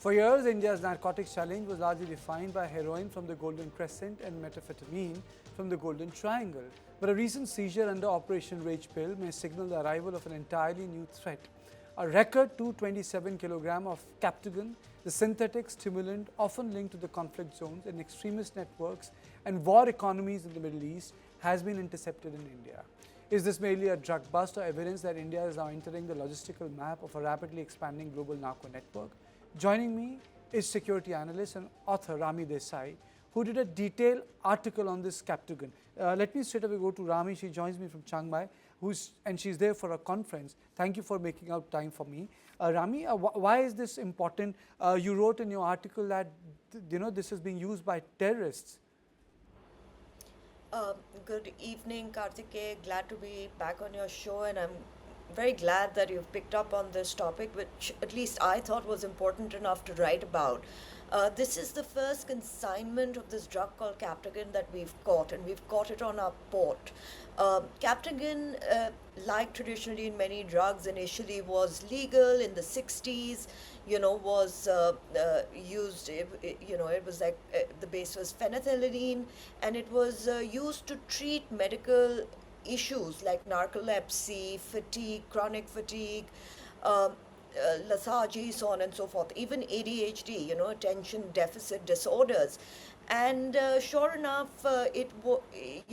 For years, India's narcotics challenge was largely defined by heroin from the Golden Crescent and methamphetamine from the Golden Triangle. But a recent seizure under Operation Ragepill may signal the arrival of an entirely new threat. A record 227 kg of Captagon, the synthetic stimulant often linked to the conflict zones and extremist networks and war economies in the Middle East, has been intercepted in India. Is this merely a drug bust or evidence that India is now entering the logistical map of a rapidly expanding global narco network? Joining me is security analyst and author Rami Desai, who did a detailed article on this Captagon. Let me straight away go to Rami. She joins me from Chiang Mai, and she's there for a conference. Thank you for making out time for me. Rami, why is this important? You wrote in your article that this is being used by terrorists. Good evening, Karthikeya. Glad to be back on your show, and I'm very glad that you've picked up on this topic, which at least I thought was important enough to write about. This is the first consignment of this drug called Captagon that we've caught, and we've caught it on our port. Captagon, like traditionally in many drugs, initially was legal in the 60s, was used, it was like the base was phenethylamine, and it was used to treat medical issues like narcolepsy, fatigue, chronic fatigue, lethargy, so on and so forth, even ADHD, attention deficit disorders. And sure enough, it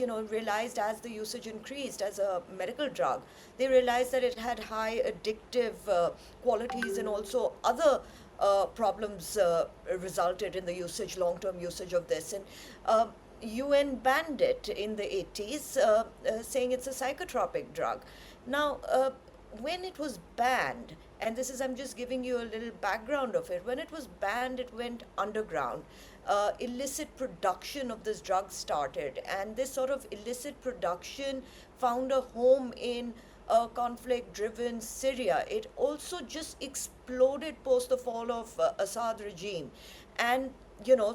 realized as the usage increased as a medical drug, they realized that it had high addictive qualities, and also other problems resulted in the usage, long-term usage of this. And UN banned it in the 80s, saying it's a psychotropic drug. Now, when it was banned, and this is, I'm just giving you a little background of it, when it was banned, it went underground. Illicit production of this drug started, and this sort of illicit production found a home in conflict-driven Syria. It also just exploded post the fall of Assad regime, and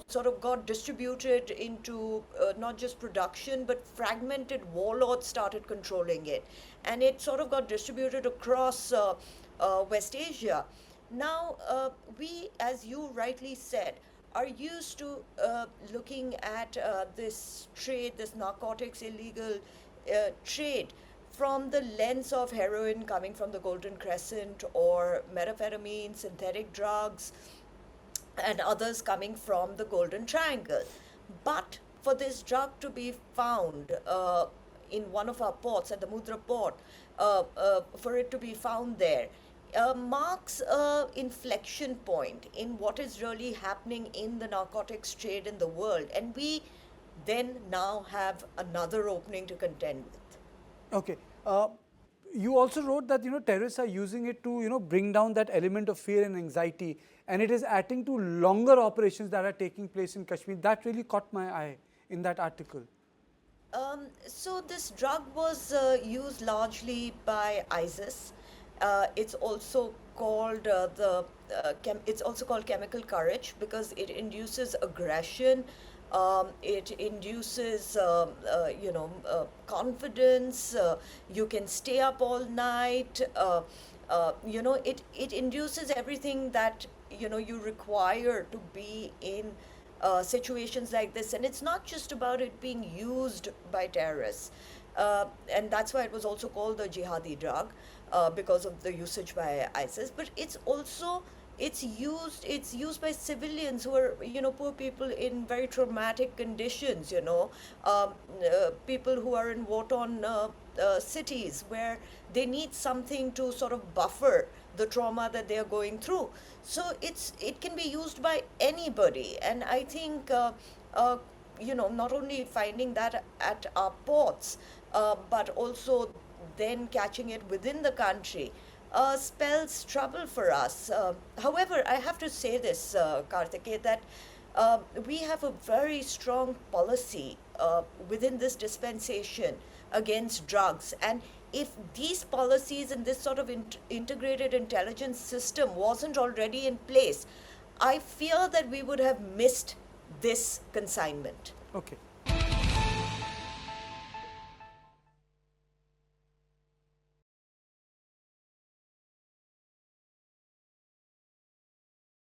sort of got distributed into not just production, but fragmented warlords started controlling it. And it sort of got distributed across West Asia. Now, we, as you rightly said, are used to looking at this trade, this narcotics illegal trade, from the lens of heroin coming from the Golden Crescent, or methamphetamine, synthetic drugs, and others coming from the Golden Triangle. But for this drug to be found in one of our ports, at the Mudra port, for it to be found there, marks an inflection point in what is really happening in the narcotics trade in the world. And we then now have another opening to contend with. Okay. You also wrote that terrorists are using it to bring down that element of fear and anxiety, and it is adding to longer operations that are taking place in Kashmir. That really caught my eye in that article. So this drug was used largely by ISIS. It's also called it's also called chemical courage, because it induces aggression. It induces, confidence. You can stay up all night. It induces everything that you require to be in situations like this. And it's not just about it being used by terrorists. And that's why it was also called the Jihadi Drug, because of the usage by ISIS. But it's also it's used by civilians who are poor people in very traumatic conditions, people who are in war-torn cities, where they need something to sort of buffer the trauma that they are going through. So it can be used by anybody. And I think not only finding that at our ports, but also then catching it within the country spells trouble for us. However, I have to say this, Karthikeya, that we have a very strong policy within this dispensation against drugs. And if these policies and this sort of integrated intelligence system wasn't already in place, I fear that we would have missed this consignment. Okay.